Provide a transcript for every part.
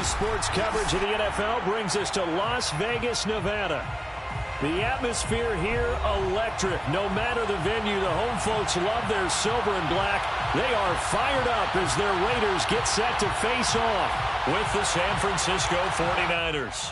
Daily sports coverage of the NFL brings us to Las Vegas, Nevada. The atmosphere here, electric. No matter the venue, the home folks love their silver and black. They are fired up as their Raiders get set to face off with the San Francisco 49ers.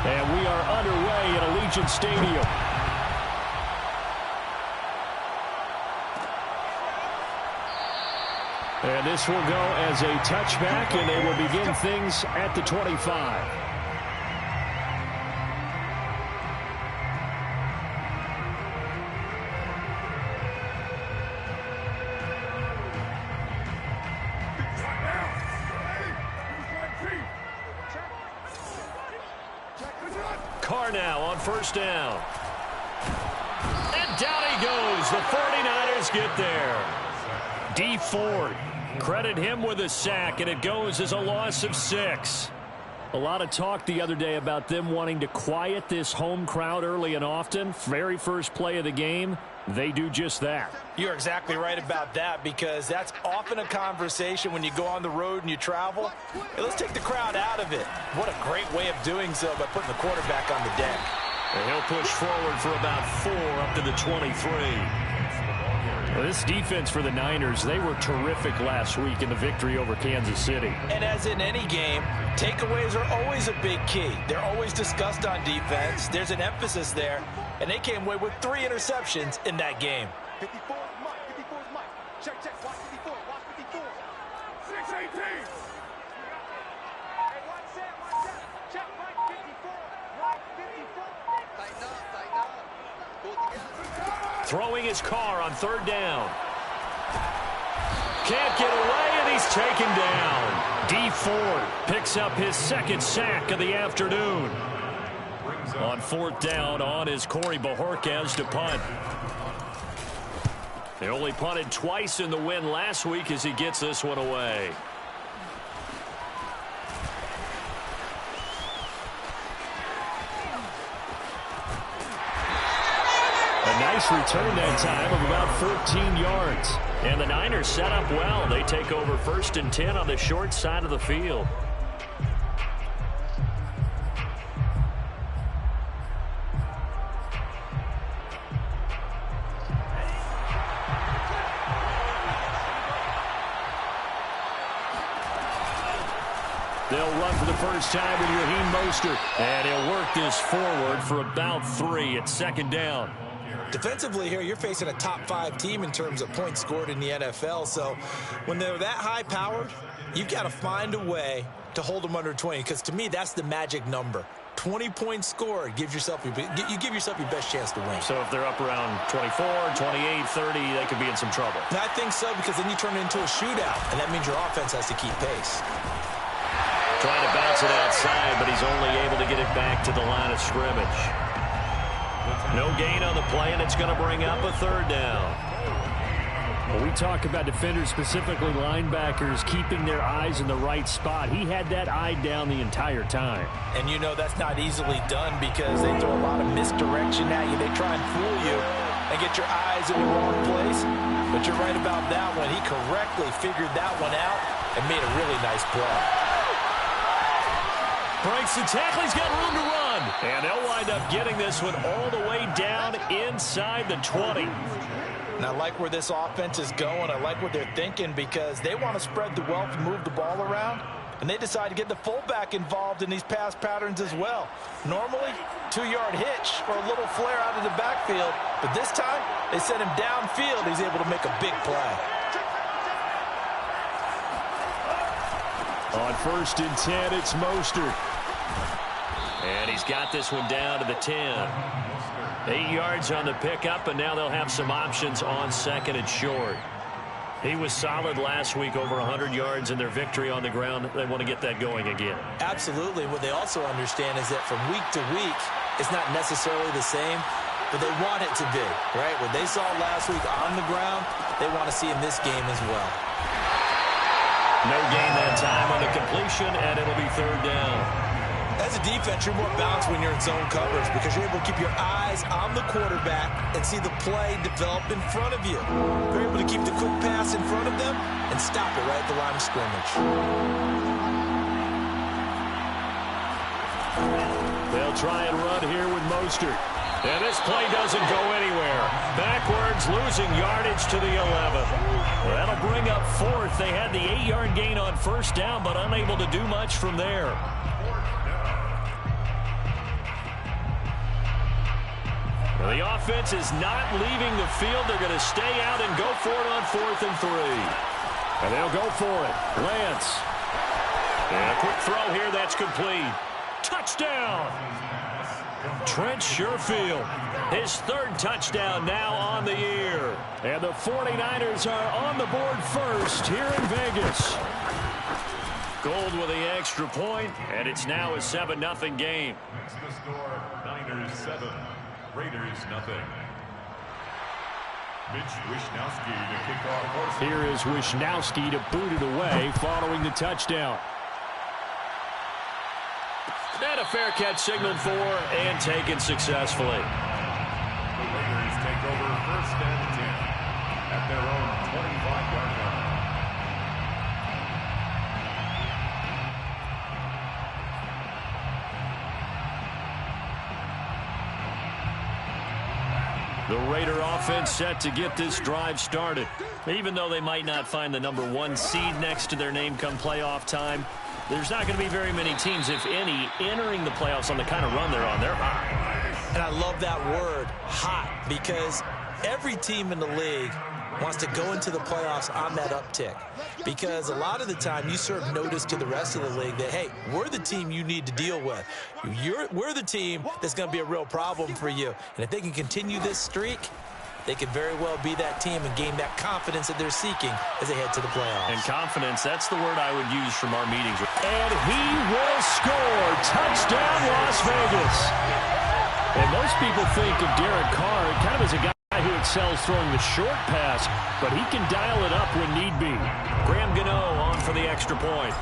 And we are underway at Allegiant Stadium. And this will go as a touchback, and they will begin things at the 25. Now on first down. And down he goes. The 49ers get there. D Ford. Credit him with a sack, and it goes as a loss of 6. A lot of talk the other day about them wanting to quiet this home crowd early and often. Very first play of the game, they do just that. You're exactly right about that, because that's often a conversation when you go on the road and you travel. Hey, let's take the crowd out of it. What a great way of doing so by putting the quarterback on the deck. And he'll push forward for about 4 up to the 23. Well, this defense for the Niners, they were terrific last week in the victory over Kansas City. And as in any game, takeaways are always a big key. They're always discussed on defense. There's an emphasis there, and they came away with 3 interceptions in that game. 54 is Mike. 54 is Mike. Check, check. Watch 54. Watch 54. 618. Hey, watch that. Watch that. Check Mike 54. Mike 54. Tighten up. Tighten up. Pull together. Throwing his car on third down. Can't get away, and he's taken down. D Ford picks up his second sack of the afternoon. On fourth down, on is Corey Bojorquez to punt. They only punted twice in the win last week as he gets this one away. A nice return that time of about 14 yards. And the Niners set up well. They take over 1st and 10 on the short side of the field. They'll run for the first time with Raheem Mostert. And he'll work this forward for about 3 at second down. Defensively here, you're facing a top 5 team in terms of points scored in the NFL. So when they're that high-powered, you've got to find a way to hold them under 20. Because to me, that's the magic number. 20 points scored gives yourself you give yourself your best chance to win. So if they're up around 24, 28, 30, they could be in some trouble. And I think so, because then you turn it into a shootout, and that means your offense has to keep pace. Trying to bounce it outside, but he's only able to get it back to the line of scrimmage. No gain on the play, and it's going to bring up a third down. Well, we talk about defenders, specifically linebackers, keeping their eyes in the right spot. He had that eye down the entire time. And you know that's not easily done, because they throw a lot of misdirection at you. They try and fool you and get your eyes in the wrong place. But you're right about that one. He correctly figured that one out and made a really nice play. Breaks the tackle. He's got room to run. And they'll wind up getting this one all the way down inside the 20. And I like where this offense is going. I like what they're thinking, because they want to spread the wealth and move the ball around. And they decide to get the fullback involved in these pass patterns as well. Normally, 2-yard hitch or a little flare out of the backfield. But this time, they send him downfield. He's able to make a big play. On 1st and 10, it's Mostert. And he's got this one down to the 10. 8 yards on the pickup, and now they'll have some options on 2nd and short. He was solid last week, over 100 yards in their victory on the ground. They want to get that going again. Absolutely. What they also understand is that from week to week, it's not necessarily the same. but they want it to be, right? What they saw last week on the ground, they want to see in this game as well. No gain that time on the completion, and it'll be third down. As a defense, you're more balanced when you're in zone coverage because you're able to keep your eyes on the quarterback and see the play develop in front of you. You're able to keep the quick pass in front of them and stop it right at the line of scrimmage. They'll try and run here with Mostert. And this play doesn't go anywhere. Backwards, losing yardage to the 11. That'll bring up fourth. They had the 8-yard gain on first down, but unable to do much from there. The offense is not leaving the field. They're going to stay out and go for it on 4th and 3. And they'll go for it. Lance. And a quick throw here. That's complete. Touchdown. Trent Sherfield. His 3rd touchdown now on the year. And the 49ers are on the board first here in Vegas. Gold with the extra point, and it's now a 7-0 game. That's the score. Niners 7. Raiders nothing. Mitch Wishnowsky to kick off. Here is Wishnowsky to boot it away following the touchdown. And a fair catch signaled for and taken successfully. The Raiders take over 1st and 10 at their own 25-yard line. The Raider offense set to get this drive started. Even though they might not find the #1 seed next to their name come playoff time, there's not going to be very many teams, if any, entering the playoffs on the kind of run they're on. They're hot. And I love that word, hot, because every team in the league wants to go into the playoffs on that uptick. Because a lot of the time you serve notice to the rest of the league that, hey, we're the team you need to deal with. We're the team that's going to be a real problem for you. And if they can continue this streak, they could very well be that team and gain that confidence that they're seeking as they head to the playoffs. And confidence, that's the word I would use from our meetings. And he will score. Touchdown, Las Vegas. And most people think of Derek Carr kind of as a guy who excels throwing the short pass, but he can dial it up when need be. Graham Gano on for the extra point.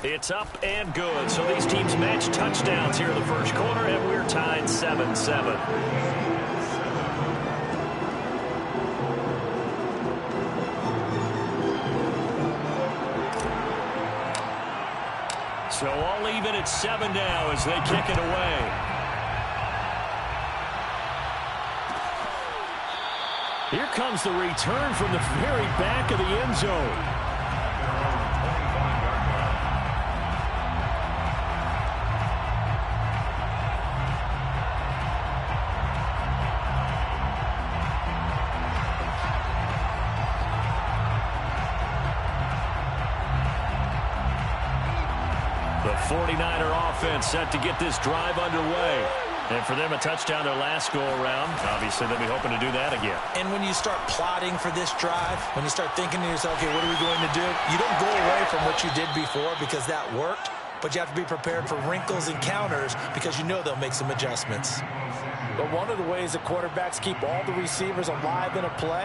It's up and good. So these teams match touchdowns here in the first quarter, and we're tied 7-7. So all even at 7 now as they kick it away. Here comes the return from the very back of the end zone. The 49er offense set to get this drive underway. And for them, a touchdown their last go-around. Obviously, they'll be hoping to do that again. And when you start plotting for this drive, when you start thinking to yourself, okay, what are we going to do? You don't go away from what you did before because that worked, but you have to be prepared for wrinkles and counters because you know they'll make some adjustments. But one of the ways the quarterbacks keep all the receivers alive in a play,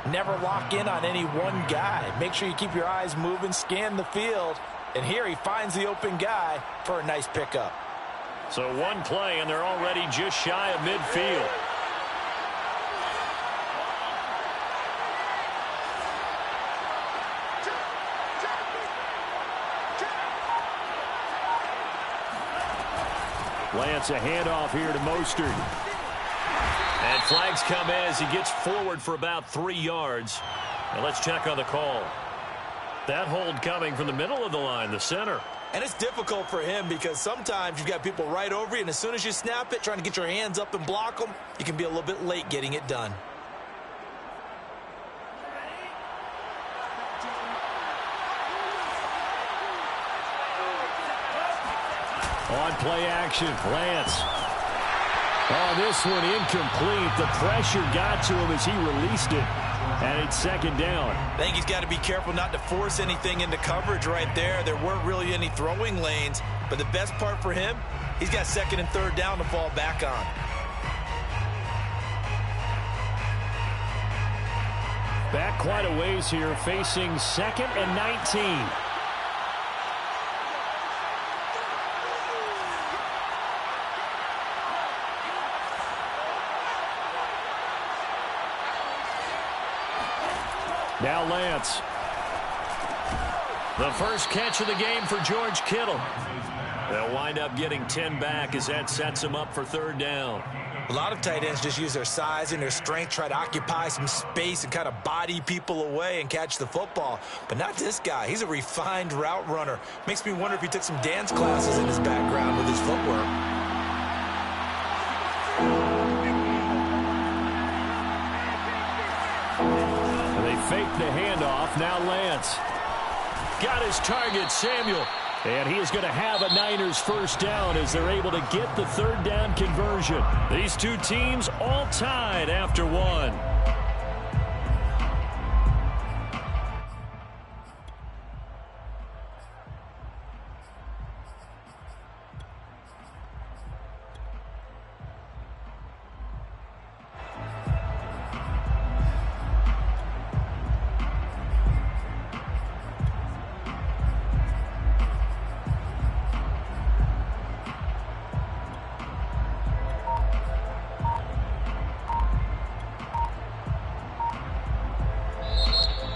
never lock in on any one guy. Make sure you keep your eyes moving, scan the field, and here he finds the open guy for a nice pickup. So one play, and they're already just shy of midfield. Lance, a handoff here to Mostert. And flags come in as he gets forward for about 3 yards. Now let's check on the call. That hold coming from the middle of the line, the center. And it's difficult for him because sometimes you've got people right over you, and as soon as you snap it, trying to get your hands up and block them, you can be a little bit late getting it done. On play action, Lance. Oh, this one incomplete. The pressure got to him as he released it. And it's second down. I think he's got to be careful not to force anything into coverage right there. There weren't really any throwing lanes. But the best part for him, He's got second and third down to fall back on. Back quite a ways here, facing 2nd and 19. Now Lance. The first catch of the game for George Kittle. They'll wind up getting 10 back as that sets them up for third down. A lot of tight ends just use their size and their strength, try to occupy some space and kind of body people away and catch the football. But not this guy. He's a refined route runner. Makes me wonder if he took some dance classes in his background with his footwork. Fake the handoff. Now Lance. Got his target, Samuel. And he is going to have a Niners first down as they're able to get the third down conversion. These two teams all tied after one.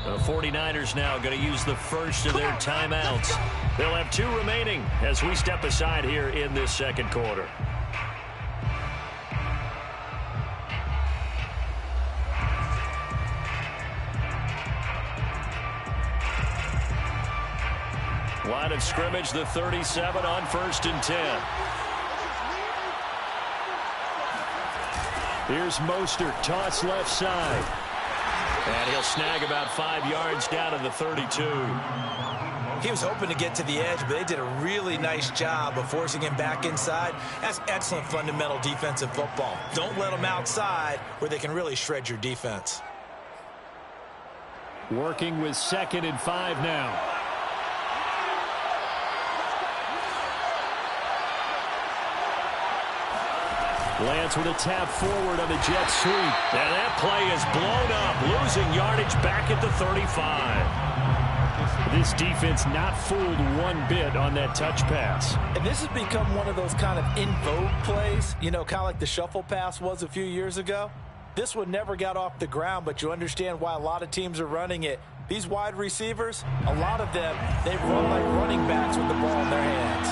The 49ers now going to use the first of their timeouts. They'll have 2 remaining as we step aside here in this second quarter. Line of scrimmage, the 37 on 1st and 10. Here's Mostert, toss left side. And he'll snag about 5 yards down to the 32. He was hoping to get to the edge, but they did a really nice job of forcing him back inside. That's excellent fundamental defensive football. Don't let them outside where they can really shred your defense. Working with 2nd and 5 now. Lance with a tap forward on the jet sweep. And that play is blown up, losing yardage back at the 35. This defense not fooled one bit on that touch pass. And this has become one of those kind of in vogue plays, you know, kind of like the shuffle pass was a few years ago. This one never got off the ground, but you understand why a lot of teams are running it. These wide receivers, a lot of them, they run like running backs with the ball in their hands.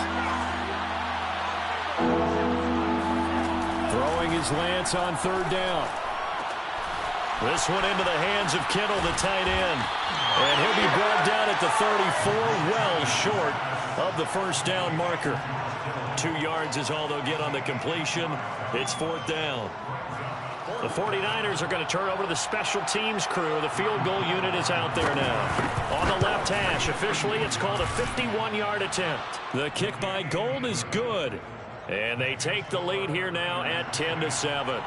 Throwing his Lance on third down. This one into the hands of Kittle, the tight end. And he'll be brought down at the 34, well short of the first down marker. 2 yards is all they'll get on the completion. It's 4th down. The 49ers are going to turn over to the special teams crew. The field goal unit is out there now. On the left hash, officially, it's called a 51-yard attempt. The kick by Gold is good. And they take the lead here now at 10-7.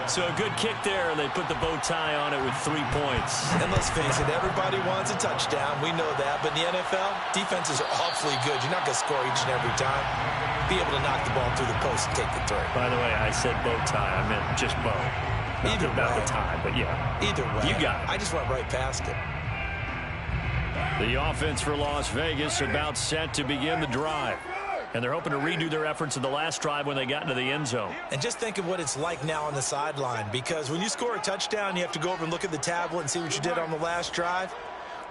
So a good kick there, and they put the bow tie on it with 3 points. And let's face it, everybody wants a touchdown. We know that. But in the NFL, defenses are awfully good. You're not going to score each and every time. Be able to knock the ball through the post and take the three. By the way, I said bow tie. I meant just bow. Either about way. the tie, but yeah. Either way. You got it. I just went right past it. The offense for Las Vegas about set to begin the drive. And they're hoping to redo their efforts in the last drive when they got into the end zone. And just think of what it's like now on the sideline, because when you score a touchdown, you have to go over and look at the tablet and see what you did on the last drive.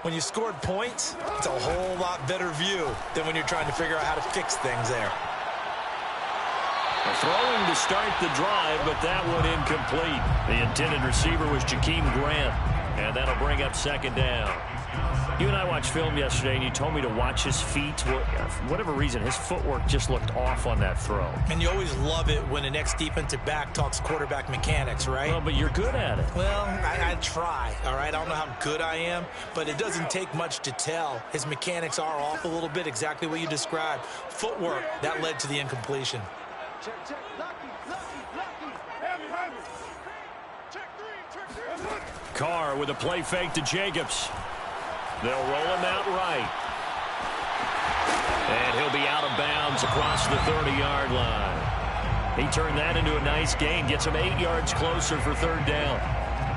When you scored points, it's a whole lot better view than when you're trying to figure out how to fix things there. Throwing to start the drive, but that one incomplete. The intended receiver was Jakeem Grant, and that'll bring up 2nd down. You and I watched film yesterday, and you told me to watch his feet. For whatever reason, his footwork just looked off on that throw. And you always love it when an ex-defensive back talks quarterback mechanics, right? Well, but you're good at it. Well, I try, all right? I don't know how good I am, but it doesn't take much to tell. His mechanics are off a little bit, exactly what you described. Footwork, that led to the incompletion. Check, check. Lucky. Check three. Carr with a play fake to Jacobs. They'll roll him out right. And he'll be out of bounds across the 30-yard line. He turned that into a nice gain, gets him 8 yards closer for third down.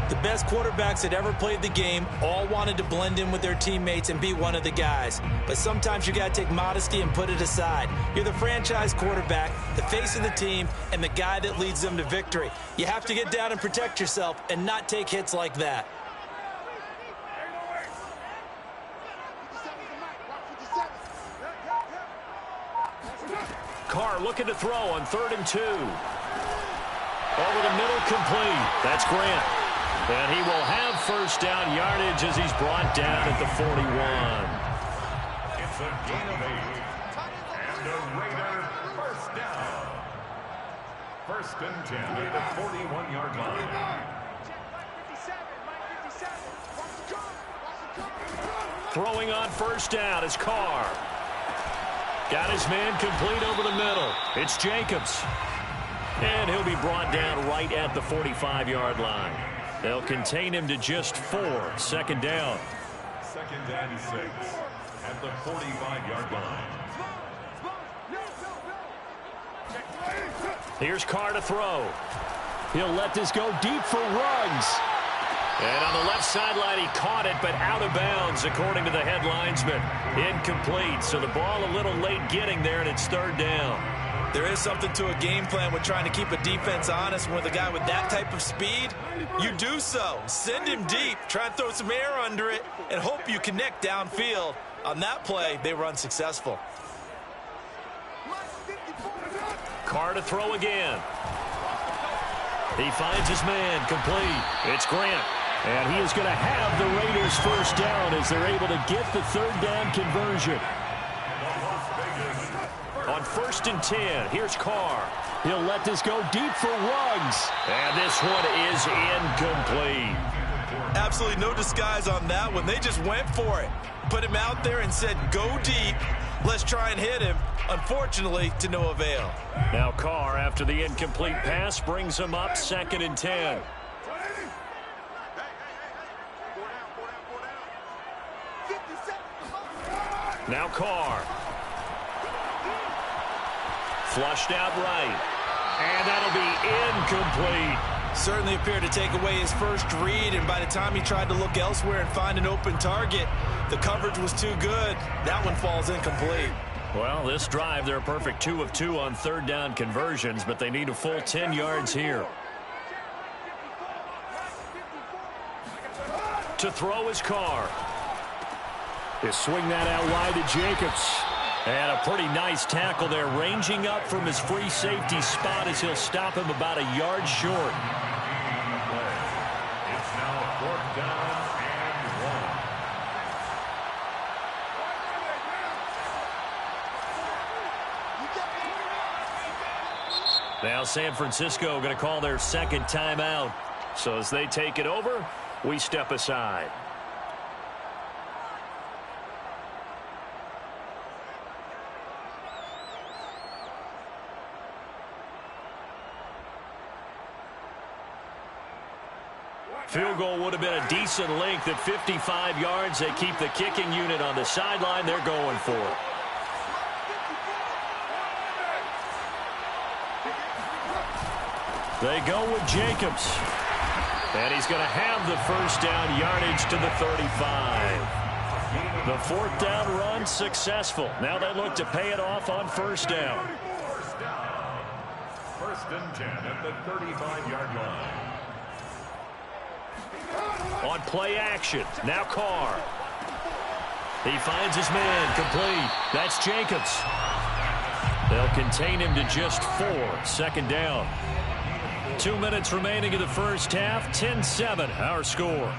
The best quarterbacks that ever played the game all wanted to blend in with their teammates and be one of the guys. But sometimes you got to take modesty and put it aside. You're the franchise quarterback, the face of the team, and the guy that leads them to victory. You have to get down and protect yourself and not take hits like that. Carr looking to throw on 3rd and 2. Over the middle, complete. That's Grant. And he will have first down yardage as he's brought down at the 41. It's a gain of 8. And a Raider first down. 1st and 10 at the 41-yard line. Throwing on first down is Carr. Got his man complete over the middle. It's Jacobs. And he'll be brought down right at the 45-yard line. They'll contain him to just 4. 2nd down. 2nd and 6 at the 45-yard line. Here's Carr to throw. He'll let this go deep for Ruggs. And on the left sideline, he caught it, but out of bounds, according to the head linesman. Incomplete, so the ball a little late getting there, and it's 3rd down. There is something to a game plan with trying to keep a defense honest. With a guy with that type of speed, you do so. Send him deep, try and throw some air under it, and hope you connect downfield. On that play, they were unsuccessful. Carr to throw again. He finds his man complete. It's Grant. And he is going to have the Raiders first down as they're able to get the 3rd down conversion. On 1st and 10, here's Carr. He'll let this go deep for Ruggs. And this one is incomplete. Absolutely no disguise on that one. They just went for it. Put him out there and said, go deep. Let's try and hit him. Unfortunately, to no avail. Now Carr, after the incomplete pass, brings him up 2nd and 10. Now Carr. Flushed out right. And that'll be incomplete. Certainly appeared to take away his first read, and by the time he tried to look elsewhere and find an open target, the coverage was too good. That one falls incomplete. Well, this drive, they're a perfect 2 of 2 on 3rd down conversions, but they need a full 10 yards here. To throw is Carr. He'll swing that out wide to Jacobs. And a pretty nice tackle there, ranging up from his free safety spot as he'll stop him about a yard short. It's now 4th down and 1. Now San Francisco going to call their 2nd timeout. So as they take it over, we step aside. Field goal would have been a decent length at 55 yards. They keep the kicking unit on the sideline. They're going for it. They go with Jacobs. And he's going to have the first down yardage to the 35. The 4th down run successful. Now they look to pay it off on 1st down. 1st and 10 at the 35-yard line. On play action, now Carr. He finds his man complete. That's Jacobs. They'll contain him to just 4. 2nd down. 2 minutes remaining in the first half. 10-7, our score.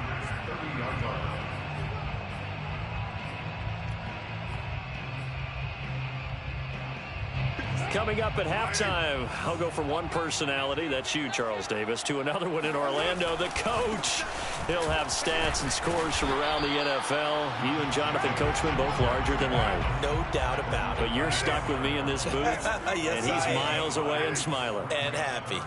Coming up at halftime, I'll go from one personality, that's you, Charles Davis, to another one in Orlando, the coach. He'll have stats and scores from around the NFL. You and Jonathan Coachman, both larger than life. No doubt about it. But you're stuck with me in this booth, yes, and he's miles away and smiling. And happy.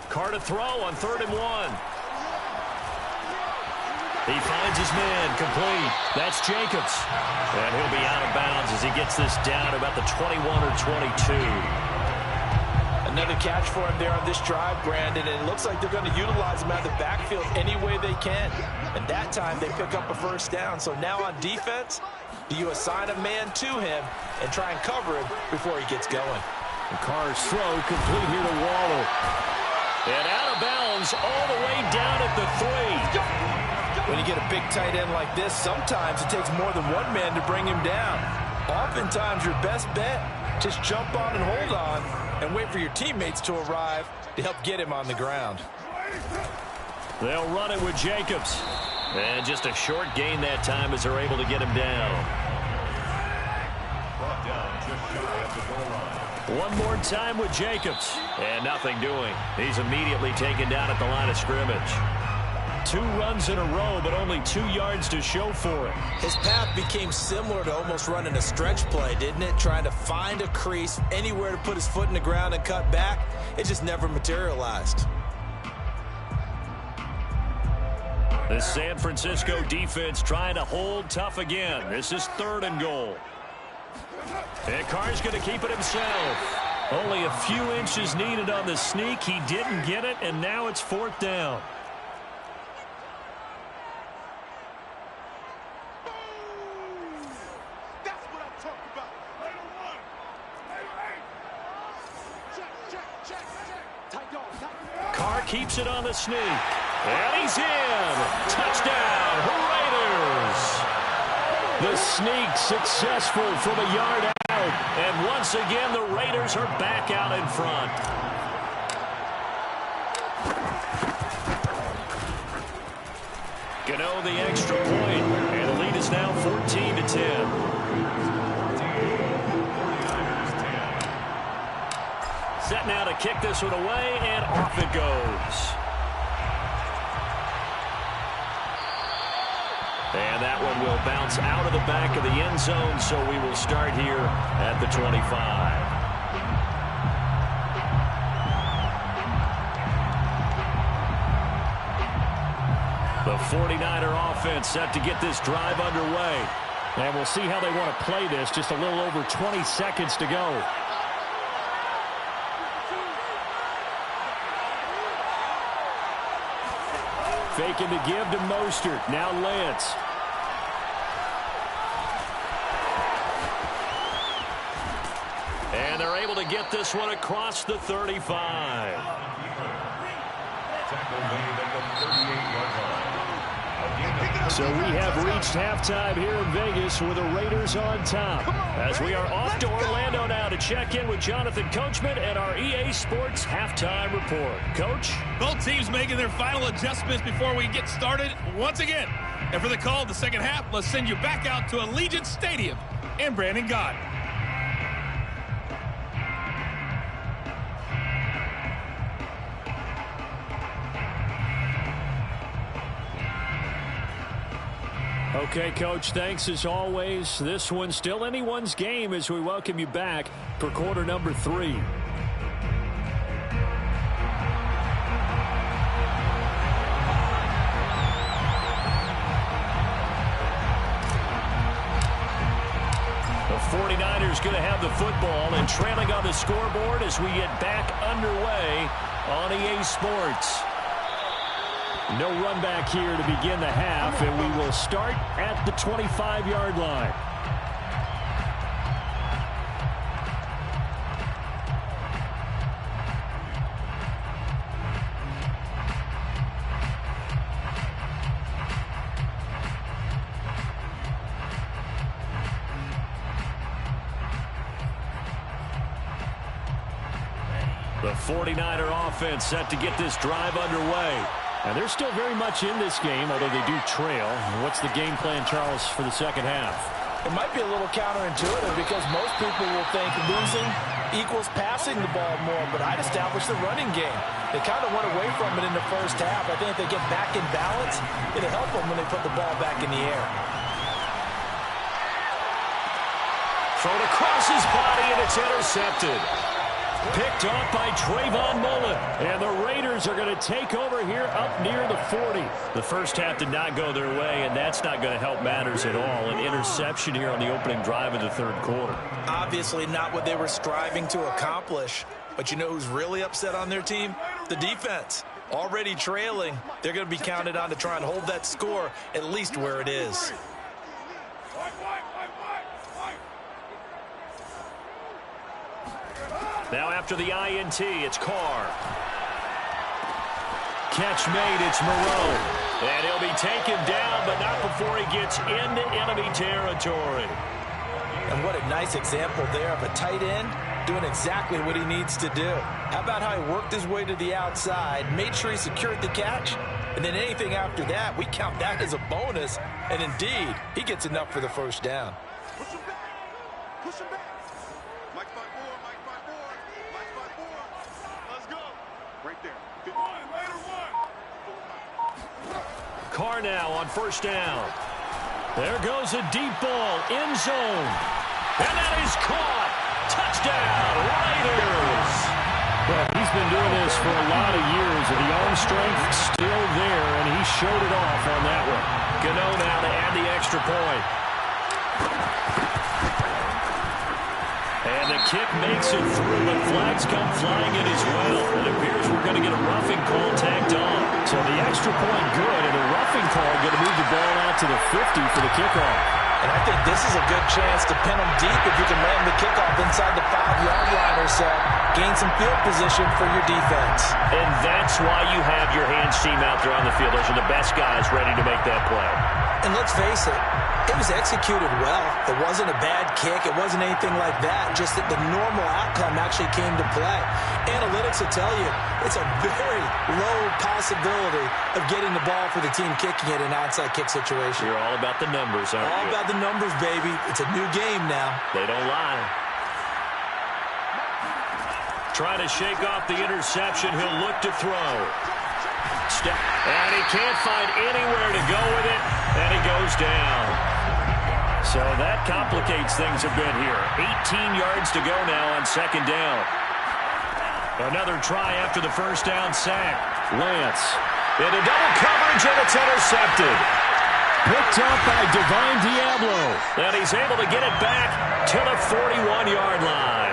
Carr to throw on 3rd and 1. He finds his man, complete. That's Jacobs. And he'll be out of bounds as he gets this down about the 21 or 22. Another catch for him there on this drive, Brandon, and it looks like they're going to utilize him out of the backfield any way they can. And that time they pick up a first down. So now on defense, do you assign a man to him and try and cover him before he gets going? And Carr's throw complete here to Waddle. And out of bounds all the way down at the 3. When you get a big tight end like this, sometimes it takes more than one man to bring him down. Oftentimes, your best bet, just jump on and hold on and wait for your teammates to arrive to help get him on the ground. They'll run it with Jacobs. And just a short gain that time as they're able to get him down. Brought down just shy of the goal line. One more time with Jacobs. And nothing doing. He's immediately taken down at the line of scrimmage. 2 runs in a row, but only 2 yards to show for it. His path became similar to almost running a stretch play, didn't it? Trying to find a crease, anywhere to put his foot in the ground and cut back. It just never materialized. The San Francisco defense trying to hold tough again. This is 3rd and goal. And Carr's going to keep it himself. Only a few inches needed on the sneak. He didn't get it, and now it's 4th down. Carr keeps it on the sneak. And he's in. Touchdown, Raiders. The sneak successful from a yard out. And once again, the Raiders are back out in front. Gano the extra point. And the lead is now 14-10. Set now to kick this one away, and off it goes. And that one will bounce out of the back of the end zone, so we will start here at the 25. The 49er offense set to get this drive underway. And we'll see how they want to play this. Just a little over 20 seconds to go. Faking to give to Mostert. Now Lance. And they're able to get this one across the 35. Tackle made at the 38-yard line. So we have reached halftime here in Vegas with the Raiders on top. As we are off to Orlando now to check in with Jonathan Coachman and our EA Sports halftime report. Coach? Both teams making their final adjustments before we get started once again. And for the call of the second half, let's send you back out to Allegiant Stadium in Brandon Gott. Okay, Coach, thanks as always. This one's still anyone's game as we welcome you back for quarter number 3. The 49ers going to have the football and trailing on the scoreboard as we get back underway on EA Sports. No run back here to begin the half, and we will start at the 25-yard line. The 49er offense set to get this drive underway. And they're still very much in this game, although they do trail. What's the game plan, Charles, for the second half? It might be a little counterintuitive because most people will think losing equals passing the ball more, but I'd establish the running game. They kind of went away from it in the first half. I think if they get back in balance, it'll help them when they put the ball back in the air. Thrown across his body, and it's intercepted. Picked off by Trayvon Mullen. And the Raiders are going to take over here up near the 40. The first half did not go their way, and that's not going to help matters at all. An interception here on the opening drive of the third quarter. Obviously not what they were striving to accomplish. But you know who's really upset on their team? The defense. Already trailing, they're going to be counted on to try and hold that score at least where it is. Now after the INT, it's Carr. Catch made, it's Moreau. And he'll be taken down, but not before he gets into enemy territory. And what a nice example there of a tight end doing exactly what he needs to do. How about how he worked his way to the outside, made sure he secured the catch, and then anything after that, we count that as a bonus. And indeed, he gets enough for the first down. Push him back. Push him back. Mike 5-4, Mike 5-4, Mike 5-4. Let's go. Right there. Good. Carr now on first down. There goes a deep ball, end zone. And that is caught. Touchdown, Raiders. Well, he's been doing this for a lot of years, and the arm strength still there, and he showed it off on that one. Gano now to add the extra point. And the kick makes it through, but flags come flying in as well. It appears we're going to get a roughing call tacked on. So the extra point good, and a roughing call going to move the ball out to the 50 for the kickoff. And I think this is a good chance to pin them deep if you can land the kickoff inside the 5-yard line or so. Gain some field position for your defense. And that's why you have your hands team out there on the field. Those are the best guys ready to make that play. And let's face it, it was executed well. It wasn't a bad kick. It wasn't anything like that. Just that the normal outcome actually came to play. Analytics will tell you it's a very low possibility of getting the ball for the team kicking it in an onside kick situation. You're all about the numbers, aren't you? All about the numbers, baby. It's a new game now. They don't lie. Trying to shake off the interception. He'll look to throw. Step. And he can't find anywhere to go with it. And he goes down. So that complicates things a bit here. 18 yards to go now on second down. Another try after the first down sack. Lance into double coverage, and it's intercepted. Picked up by Divine Diablo. And he's able to get it back to the 41-yard line.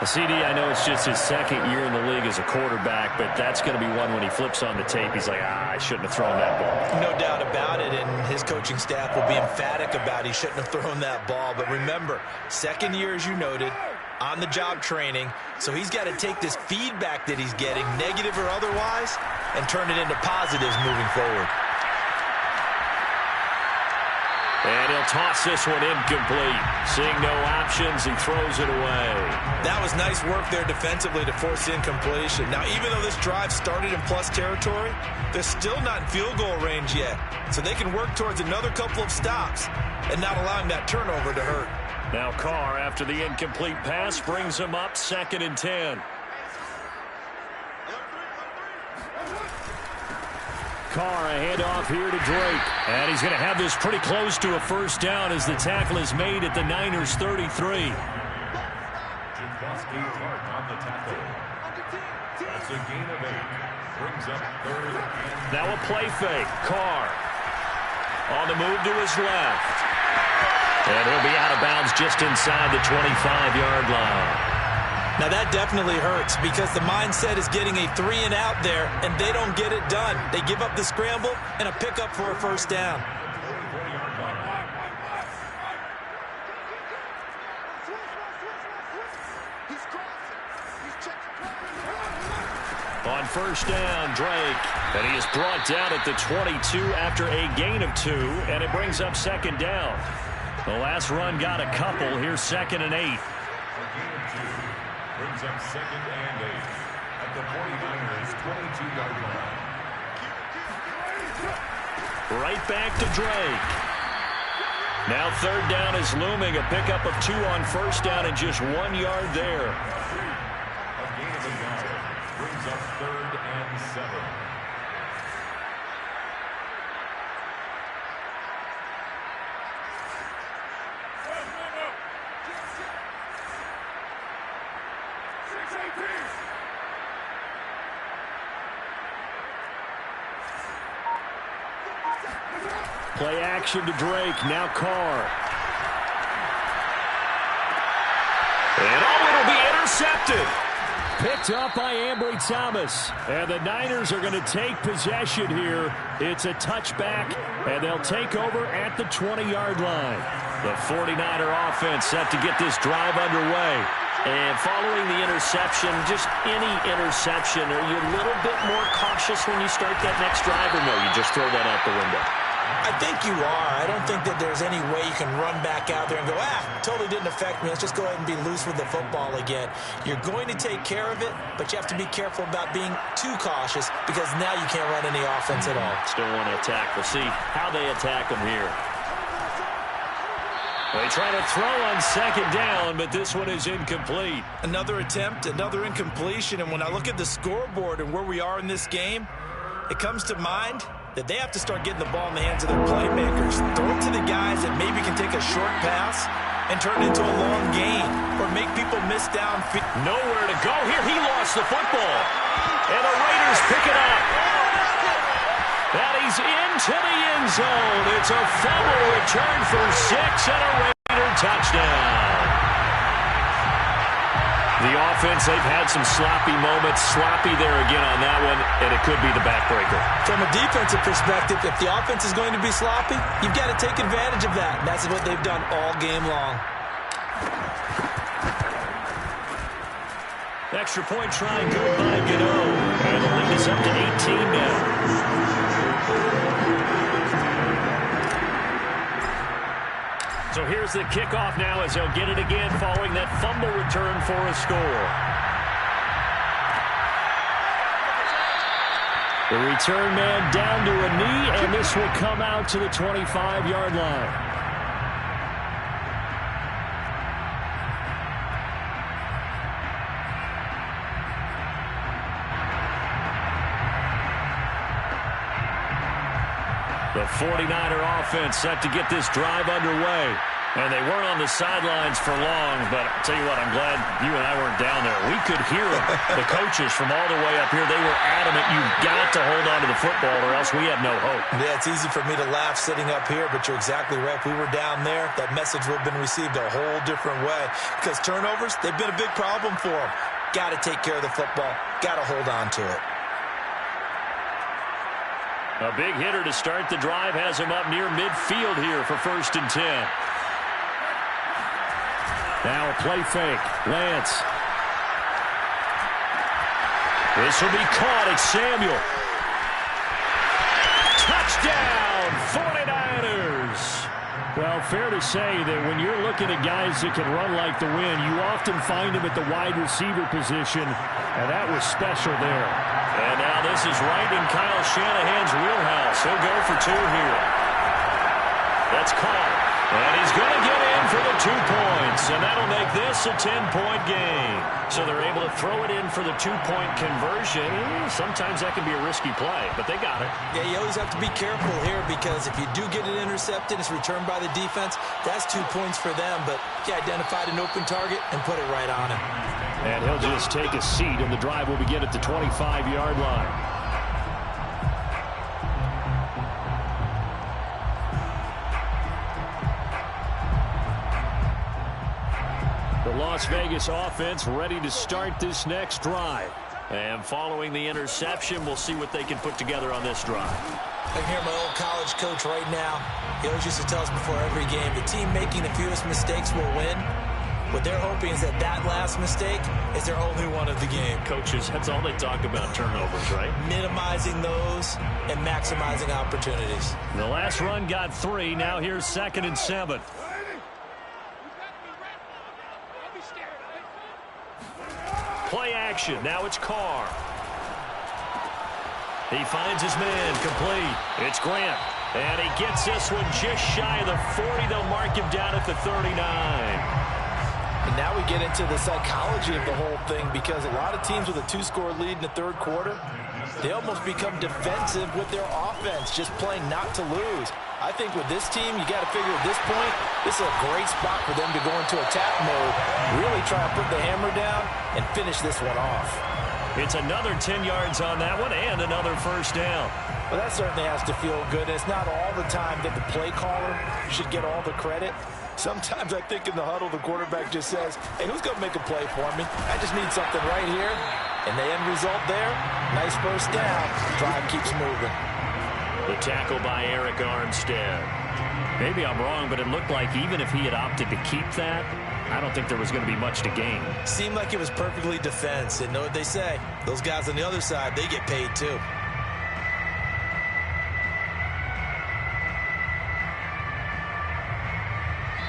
CD, I know it's just his second year in the league as a quarterback, but that's going to be one when he flips on the tape. He's like, I shouldn't have thrown that ball. No doubt about it, and his coaching staff will be emphatic about he shouldn't have thrown that ball. But remember, second year, as you noted, on-the-job training, so he's got to take this feedback that he's getting, negative or otherwise, and turn it into positives moving forward. And he'll toss this one incomplete. Seeing no options, he throws it away. That was nice work there defensively to force incompletion. Now, even though this drive started in plus territory, they're still not in field goal range yet. So they can work towards another couple of stops and not allowing that turnover to hurt. Now Carr, after the incomplete pass, brings him up 2nd and 10. Carr, a handoff here to Drake. And he's going to have this pretty close to a first down as the tackle is made at the Niners' 33. On the tackle. That's a gain of 8. Brings up 3rd and... Now a play fake. Carr on the move to his left. And he'll be out of bounds just inside the 25-yard line. Now that definitely hurts because the mindset is getting a 3-and-out there, and they don't get it done. They give up the scramble and a pickup for a first down. On first down, Drake. And he is brought down at the 22 after a gain of 2, and it brings up 2nd down. The last run got a couple. Here's 2nd and 8. Brings up 2nd and 8 at the 49ers' 22-yard line. Right back to Drake. Now 3rd down is looming. A pickup of 2 on first down and just 1 yard there. A gain of a yard brings up 3rd and 7. Play action to Drake. Now Carr. And it'll be intercepted. Picked up by Ambry Thomas. And the Niners are going to take possession here. It's a touchback, and they'll take over at the 20-yard line. The 49er offense set to get this drive underway. And following the interception, just any interception, are you a little bit more cautious when you start that next drive, or no, you just throw that out the window? I think you are. I don't think that there's any way you can run back out there and go, totally didn't affect me. Let's just go ahead and be loose with the football again. You're going to take care of it, but you have to be careful about being too cautious because now you can't run any offense at all. Still want to attack. We'll see how they attack them here. They try to throw on second down, but this one is incomplete. Another attempt, another incompletion, and when I look at the scoreboard and where we are in this game, it comes to mind that they have to start getting the ball in the hands of their playmakers. Throw it to the guys that maybe can take a short pass and turn it into a long gain or make people miss downfield. Nowhere to go here. He lost the football. And the Raiders pick it up. And he's into the end zone. It's a fumble return for 6 and a Raider touchdown. The offense, they've had some sloppy moments. Sloppy there again on that one, and it could be the backbreaker. From a defensive perspective, if the offense is going to be sloppy, you've got to take advantage of that. And that's what they've done all game long. Extra point try good by Gano. And the lead is up to 18 now. So here's the kickoff now as they'll get it again following that fumble return for a score. The return man down to a knee, and this will come out to the 25-yard line. The 49er offense set to get this drive underway. And they weren't on the sidelines for long, but I'll tell you what, I'm glad you and I weren't down there. We could hear them. The coaches from all the way up here, they were adamant, you've got to hold on to the football or else we have no hope. Yeah, it's easy for me to laugh sitting up here, but you're exactly right. If we were down there, that message would have been received a whole different way. Because turnovers, they've been a big problem for them. Got to take care of the football. Got to hold on to it. A big hitter to start the drive has him up near midfield here for 1st and 10. Now a play fake. Lance. This will be caught. It's Samuel. Touchdown, 49ers. Well, fair to say that when you're looking at guys that can run like the wind, you often find them at the wide receiver position, and that was special there. And now this is right in Kyle Shanahan's wheelhouse. He'll go for 2 here. That's caught. And he's going to get in for the 2 points. And that'll make this a 10-point game. So they're able to throw it in for the 2-point conversion. Sometimes that can be a risky play, but they got it. Yeah, you always have to be careful here because if you do get it intercepted, it's returned by the defense. That's 2 points for them, but he identified an open target and put it right on him. And he'll just take a seat, and the drive will begin at the 25-yard line. The Las Vegas offense ready to start this next drive. And following the interception, we'll see what they can put together on this drive. I can hear my old college coach right now. He always used to tell us before every game, the team making the fewest mistakes will win. What they're hoping is that that last mistake is their only one of the game. Coaches, that's all they talk about, turnovers, right? Minimizing those and maximizing opportunities. The last run got 3. Now here's 2nd and 7. Play action. Now it's Carr. He finds his man complete. It's Grant. And he gets this one just shy of the 40. They'll mark him down at the 39. And now we get into the psychology of the whole thing because a lot of teams with a 2-score lead in the 3rd quarter, they almost become defensive with their offense, just playing not to lose. I think with this team, you got to figure at this point, this is a great spot for them to go into attack mode, really try to put the hammer down and finish this one off. It's another 10 yards on that one and another 1st down. Well, that certainly has to feel good. It's not all the time that the play caller should get all the credit. Sometimes I think in the huddle, the quarterback just says, hey, who's going to make a play for me? I just need something right here. And the end result there, nice first down. Drive keeps moving. The tackle by Eric Armstead. Maybe I'm wrong, but it looked like even if he had opted to keep that, I don't think there was going to be much to gain. Seemed like it was perfectly defense. And know what they say? Those guys on the other side, they get paid too.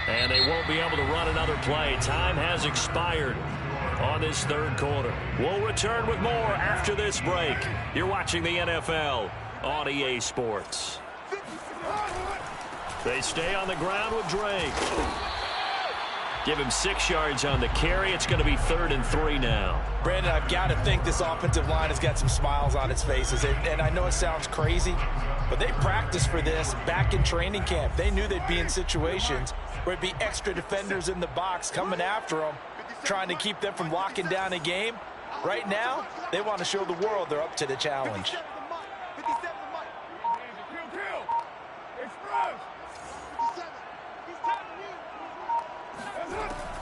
And they won't be able to run another play. Time has expired on this third quarter. We'll return with more after this break. You're watching the NFL on EA Sports. They stay on the ground with Drake. Give him 6 yards on the carry. It's going to be 3rd and 3 now. Brandon, I've got to think this offensive line has got some smiles on its faces. And I know it sounds crazy, but they practiced for this back in training camp. They knew they'd be in situations where it'd be extra defenders in the box coming after them, trying to keep them from locking down a game. Right now, they want to show the world they're up to the challenge.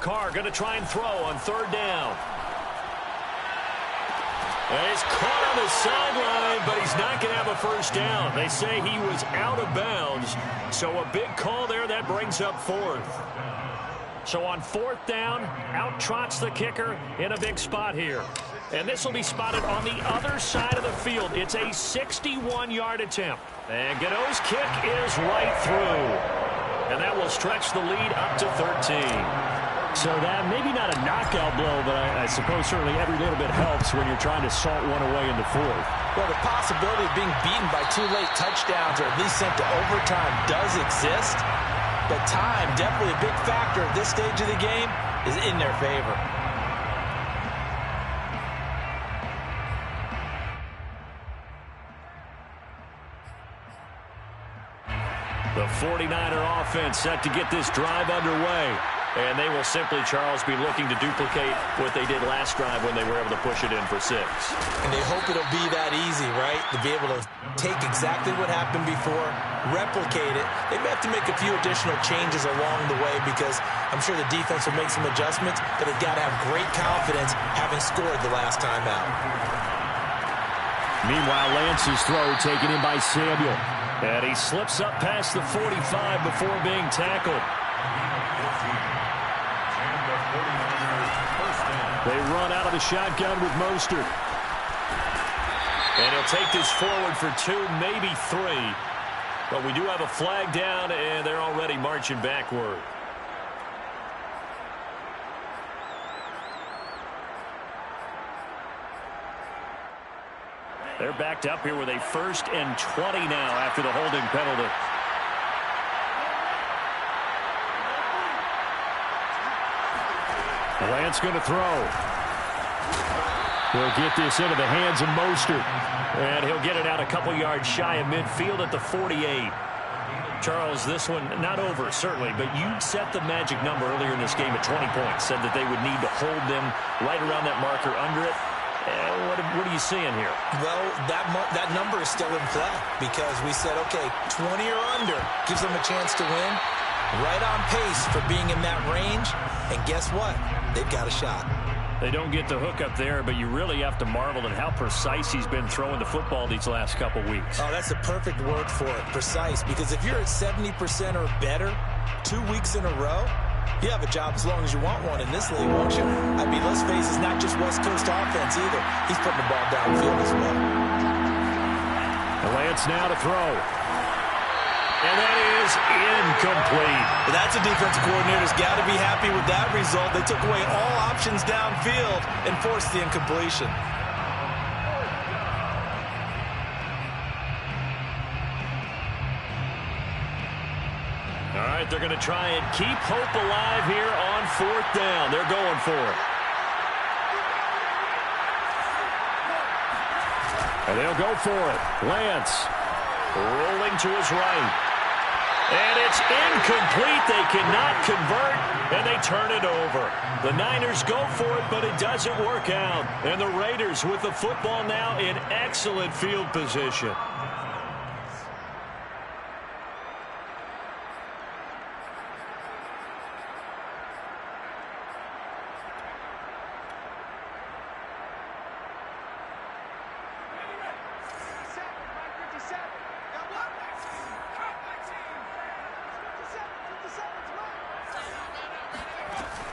Carr going to try and throw on 3rd down. And he's caught on the sideline, but he's not going to have a first down. They say he was out of bounds, so a big call there. That brings up 4th. So on 4th down, out trots the kicker in a big spot here. And this will be spotted on the other side of the field. It's a 61-yard attempt. And Godot's kick is right through. And that will stretch the lead up to 13. So that maybe not a knockout blow, but I suppose certainly every little bit helps when you're trying to salt one away in the 4th. Well, the possibility of being beaten by 2 late touchdowns or at least sent to overtime does exist. But time, definitely a big factor at this stage of the game, is in their favor. The 49er offense set to get this drive underway. And they will simply, Charles, be looking to duplicate what they did last drive when they were able to push it in for 6. And they hope it'll be that easy, right? To be able to take exactly what happened before, replicate it. They may have to make a few additional changes along the way because I'm sure the defense will make some adjustments, but they've got to have great confidence having scored the last time out. Meanwhile, Lance's throw taken in by Samuel. And he slips up past the 45 before being tackled. They run out of the shotgun with Mostert. And he'll take this forward for 2, maybe 3. But we do have a flag down, and they're already marching backward. They're backed up here with a 1st and 20 now after the holding penalty. Lance going to throw. He'll get this into the hands of Mostert. And he'll get it out a couple yards shy of midfield at the 48. Charles, this one not over, certainly, but you set the magic number earlier in this game at 20 points. Said that they would need to hold them right around that marker under it. What are you seeing here? Well, that number is still in play because we said, okay, 20 or under gives them a chance to win. Right on pace for being in that range. And guess what? They've got a shot. They don't get the hook up there, but you really have to marvel at how precise he's been throwing the football these last couple weeks. Oh, that's the perfect word for it, precise. Because if you're at 70% or better 2 weeks in a row, you have a job as long as you want one in this league, won't you? I mean, let's face it, it's not just West Coast offense either. He's putting the ball downfield as well. Lance now to throw. And that is incomplete. But that's a defensive coordinator's got to be happy with that result. They took away all options downfield and forced the incompletion. All right, they're going to try and keep hope alive here on 4th down. They're going for it. And they'll go for it. Lance rolling to his right. And it's incomplete. They cannot convert, and they turn it over. The Niners go for it, but it doesn't work out. And the Raiders with the football now in excellent field position.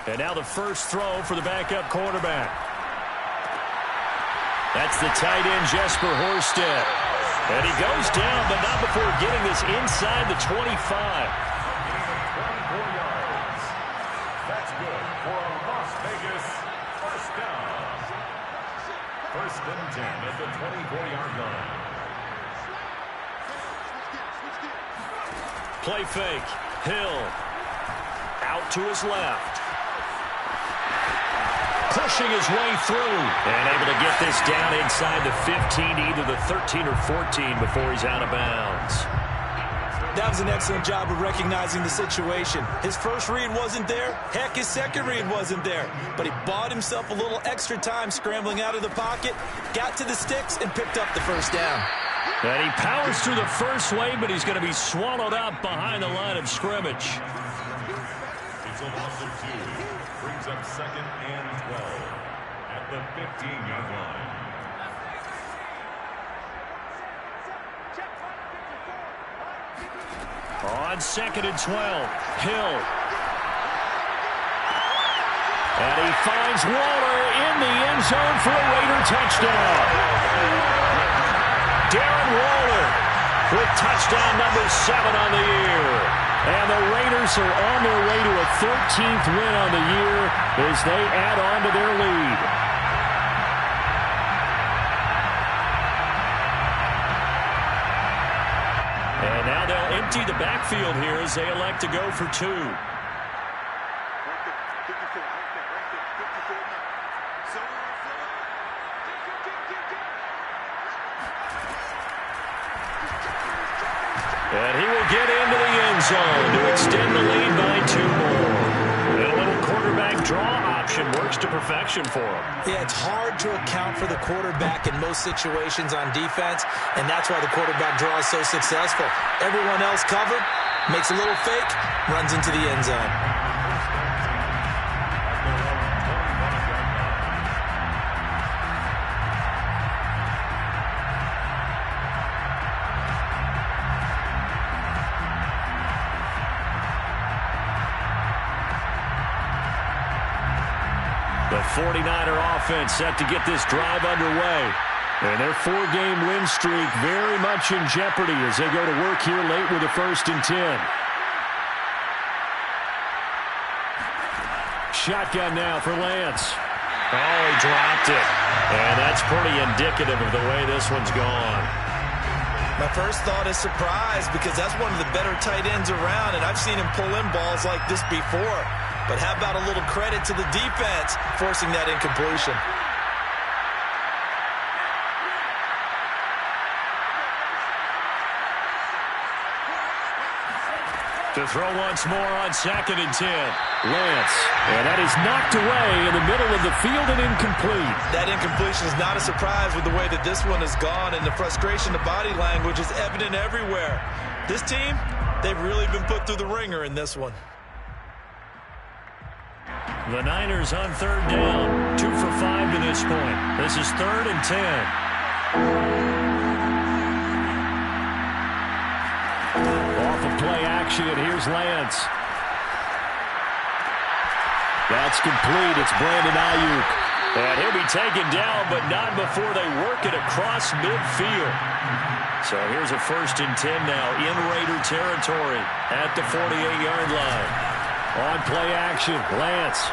And now the first throw for the backup quarterback. That's the tight end, Jesper Horsted. And he goes down, but not before getting this inside the 25. 24 yards. That's good for a Las Vegas first down. First and 10 at the 24-yard line. Play fake. Hill. Out to his left. Pushing his way through. And able to get this down inside the 15 to either the 13 or 14 before he's out of bounds. That was an excellent job of recognizing the situation. His first read wasn't there. Heck, his second read wasn't there. But he bought himself a little extra time scrambling out of the pocket, got to the sticks, and picked up the first down. And he powers through the first wave, but he's going to be swallowed up behind the line of scrimmage. It's a loss of 2. Brings up second and 12 at the 15-yard line. On second and 12, Hill. And he finds Waller in the end zone for a Raider touchdown. Darren Waller with touchdown number 7 on the year. And the Raiders are on their way to a 13th win on the year as they add on to their lead. And now they'll empty the backfield here as they elect to go for 2. And he will get into the end zone to extend the lead by 2 more. And a little quarterback draw option works to perfection for him. Yeah, it's hard to account for the quarterback in most situations on defense, and that's why the quarterback draw is so successful. Everyone else covered, makes a little fake, runs into the end zone. The 49er offense set to get this drive underway. And their 4-game win streak very much in jeopardy as they go to work here late with a 1st and 10. Shotgun now for Lance. Oh, he dropped it. And that's pretty indicative of the way this one's gone. My first thought is surprise because that's one of the better tight ends around, and I've seen him pull in balls like this before. But how about a little credit to the defense forcing that incompletion? To throw once more on 2nd and 10. Lance. And that is knocked away in the middle of the field and incomplete. That incompletion is not a surprise with the way that this one has gone, and the frustration of body language is evident everywhere. This team, they've really been put through the ringer in this one. The Niners on 3rd down. 2 for 5 to this point. This is 3rd and 10. Off of play action, here's Lance. That's complete. It's Brandon Ayuk. And he'll be taken down, but not before they work it across midfield. So here's a 1st and 10 now in Raider territory at the 48-yard line. On play action, Lance.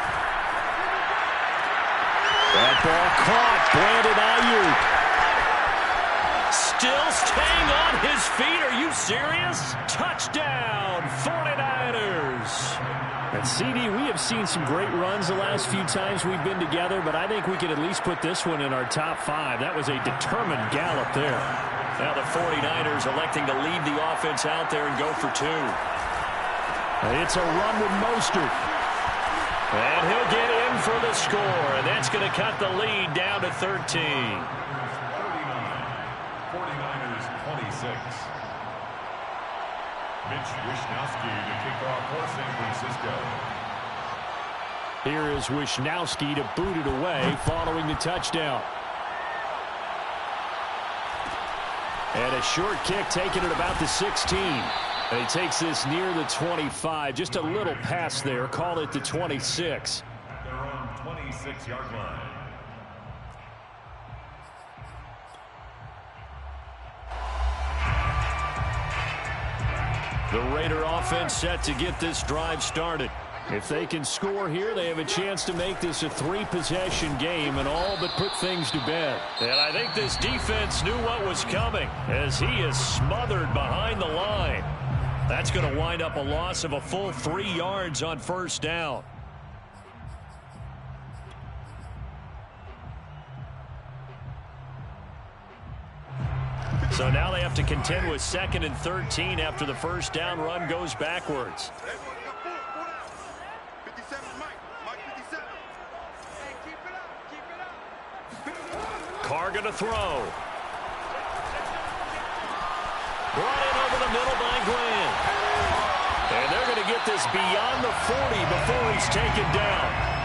That ball caught. Brandon Ayuk. Still staying on his feet. Are you serious? Touchdown, 49ers. And CD, we have seen some great runs the last few times we've been together, but I think we can at least put this one in our top 5. That was a determined gallop there. Now the 49ers electing to leave the offense out there and go for 2. It's a run with Mostert. And he'll get in for the score, and that's going to cut the lead down to 13. 39, 49ers 26. Mitch Wishnowsky to kick off for San Francisco. Here is Wishnowsky to boot it away following the touchdown. And a short kick taken at about the 16. And he takes this near the 25. Just a little pass there. Call it the 26. their own 26-yard line. The Raider offense set to get this drive started. If they can score here, they have a chance to make this a 3-possession game and all but put things to bed. And I think this defense knew what was coming as he is smothered behind the line. That's going to wind up a loss of a full 3 yards on first down. So now they have to contend with 2nd and 13 after the first down run goes backwards. Carr going to throw. Brought in over the middle by Grant. And they're going to get this beyond the 40 before he's taken down.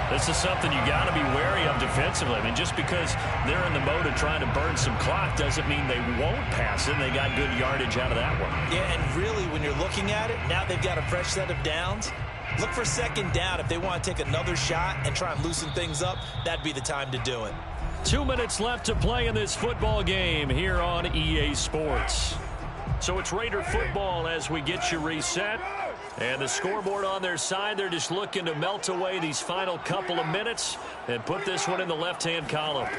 This is something you got to be wary of defensively. I mean, just because they're in the mode of trying to burn some clock doesn't mean they won't pass it. They got good yardage out of that one. Yeah, and really, when you're looking at it, now they've got a fresh set of downs. Look for 2nd down. If they want to take another shot and try and loosen things up, that'd be the time to do it. 2 minutes left to play in this football game here on EA Sports. So it's Raider football as we get you reset. And the scoreboard on their side, they're just looking to melt away these final couple of minutes and put this one in the left-hand column.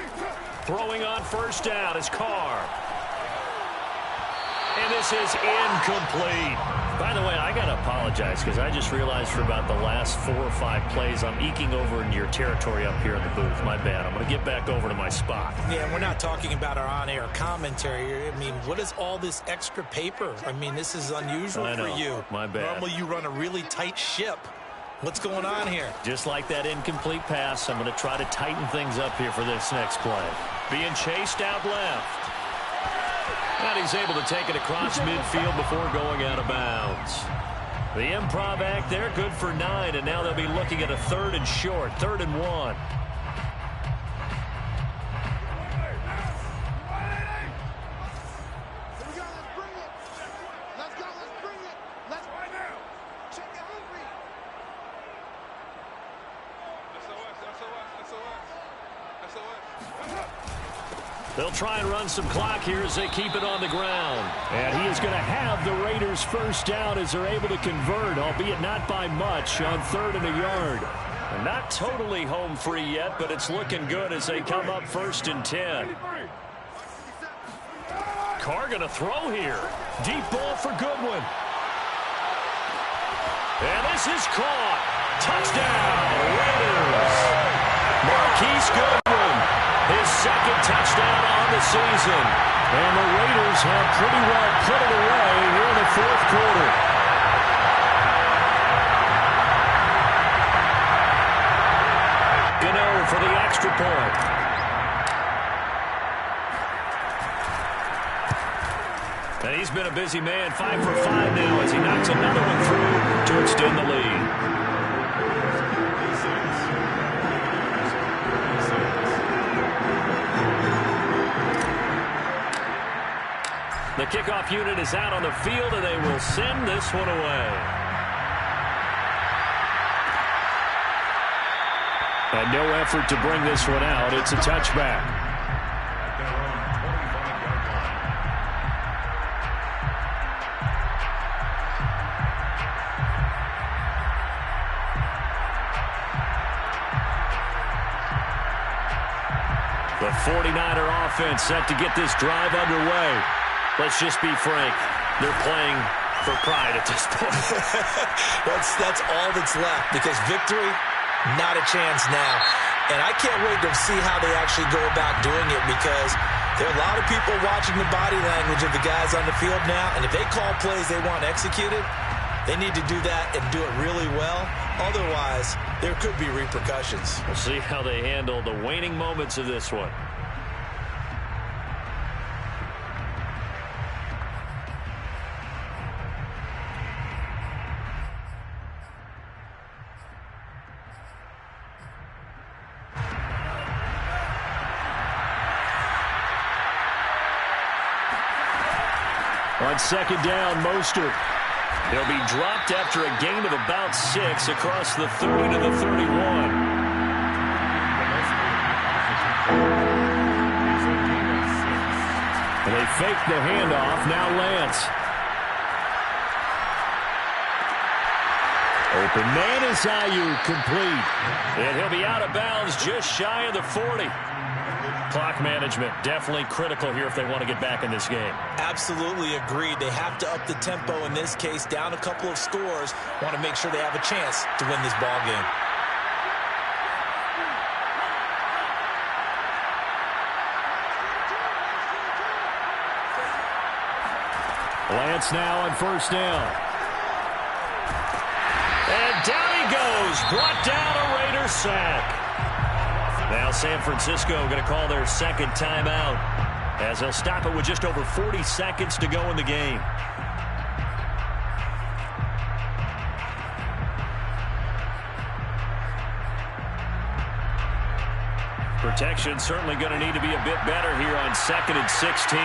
Throwing on first down is Carr. And this is incomplete. By the way, I got to apologize because I just realized for about the last 4 or 5 plays, I'm eking over into your territory up here in the booth. My bad. I'm going to get back over to my spot. Yeah, we're not talking about our on-air commentary. I mean, what is all this extra paper? I mean, this is unusual for you. My bad. Normally you run a really tight ship. What's going on here? Just like that incomplete pass, I'm going to try to tighten things up here for this next play. Being chased out left. And he's able to take it across midfield before going out of bounds. The improv act there, good for 9, and now they'll be looking at a 3rd and short, 3rd and 1. They'll try and run some clock here as they keep it on the ground. And he is going to have the Raiders first down as they're able to convert, albeit not by much, on 3rd and a yard. And not totally home free yet, but it's looking good as they come up 1st and 10. Carr going to throw here. Deep ball for Goodwin. And this is caught. Touchdown, Raiders. Marquise Goodwin. His 2nd touchdown on the season. And the Raiders have pretty well put it away here in the 4th quarter. Gano for the extra point. And he's been a busy man, 5 for 5 now as he knocks another one through to extend the lead. The kickoff unit is out on the field, and they will send this one away. And no effort to bring this one out. It's a touchback. At their own 25-yard line. The 49er offense set to get this drive underway. Let's just be frank. They're playing for pride at this point. That's all that's left because victory, not a chance now. And I can't wait to see how they actually go about doing it because there are a lot of people watching the body language of the guys on the field now. And if they call plays they want executed, they need to do that and do it really well. Otherwise, there could be repercussions. We'll see how they handle the waning moments of this one. On 2nd down, Mostert. He'll be dropped after a gain of about 6 across the 30 to the 31. And they fake the handoff. Now Lance. Open man is Ayuk, complete. And he'll be out of bounds just shy of the 40. Clock management definitely critical here if they want to get back in this game. Absolutely agreed. They have to up the tempo in this case, down a couple of scores. Want to make sure they have a chance to win this ball game. Lance now on first down. And down he goes. Brought down a Raider sack. Now San Francisco going to call their second timeout as they'll stop it with just over 40 seconds to go in the game. Protection certainly going to need to be a bit better here on 2nd and 16.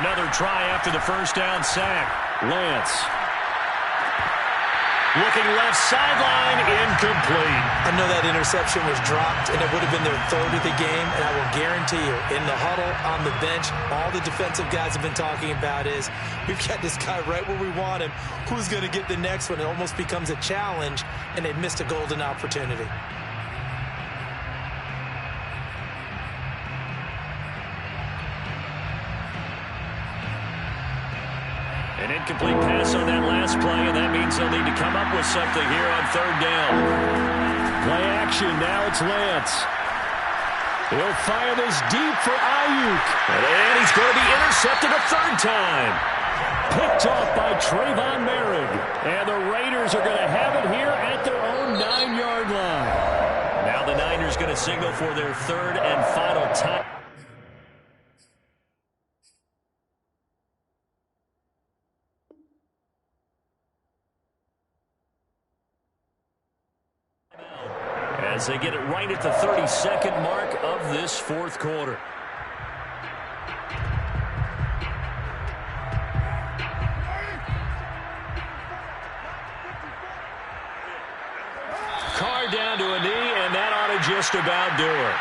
Another try after the first down sack. Lance. Looking left sideline, incomplete. I know that interception was dropped, and it would have been their third of the game, and I will guarantee you, in the huddle, on the bench, all the defensive guys have been talking about is, we've got this guy right where we want him. Who's going to get the next one? It almost becomes a challenge, and they missed a golden opportunity. An incomplete pass on that last play, and that means they'll need to come up with something here on third down. Play action. Now it's Lance. He'll fire this deep for Ayuk. And he's going to be intercepted a third time. Picked off by Trayvon Merrick. And the Raiders are going to have it here at their own 9-yard line. Now the Niners going to signal for their third and final time. As they get it right at the 32nd mark of this fourth quarter. Carr down to a knee, and that ought to just about do it.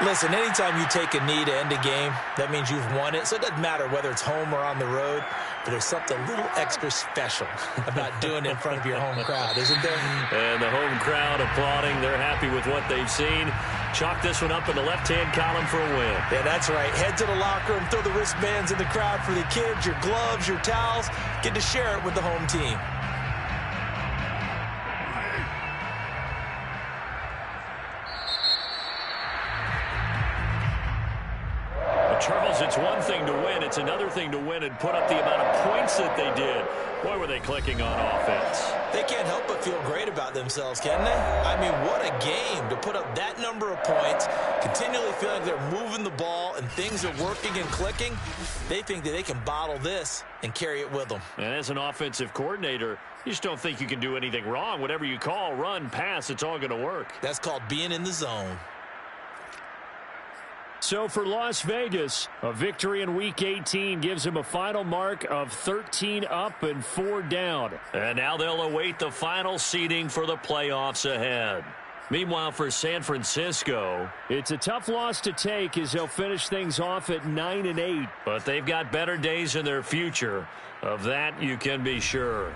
Listen, anytime you take a knee to end a game, that means you've won it. So it doesn't matter whether it's home or on the road, but there's something a little extra special about doing it in front of your home crowd, isn't there? And the home crowd applauding. They're happy with what they've seen. Chalk this one up in the left-hand column for a win. Yeah, that's right. Head to the locker room, throw the wristbands in the crowd for the kids, your gloves, your towels. Get to share it with the home team. Charles, it's one thing to win. It's another thing to win and put up the amount of points that they did. Boy, were they clicking on offense. They can't help but feel great about themselves, can they? I mean, what a game to put up that number of points, continually feel like they're moving the ball and things are working and clicking. They think that they can bottle this and carry it with them. And as an offensive coordinator, you just don't think you can do anything wrong. Whatever you call, run, pass, it's all going to work. That's called being in the zone. So for Las Vegas, a victory in Week 18 gives them a final mark of 13 up and 4 down. And now they'll await the final seeding for the playoffs ahead. Meanwhile, for San Francisco, it's a tough loss to take as they'll finish things off at 9-8. But they've got better days in their future. Of that, you can be sure.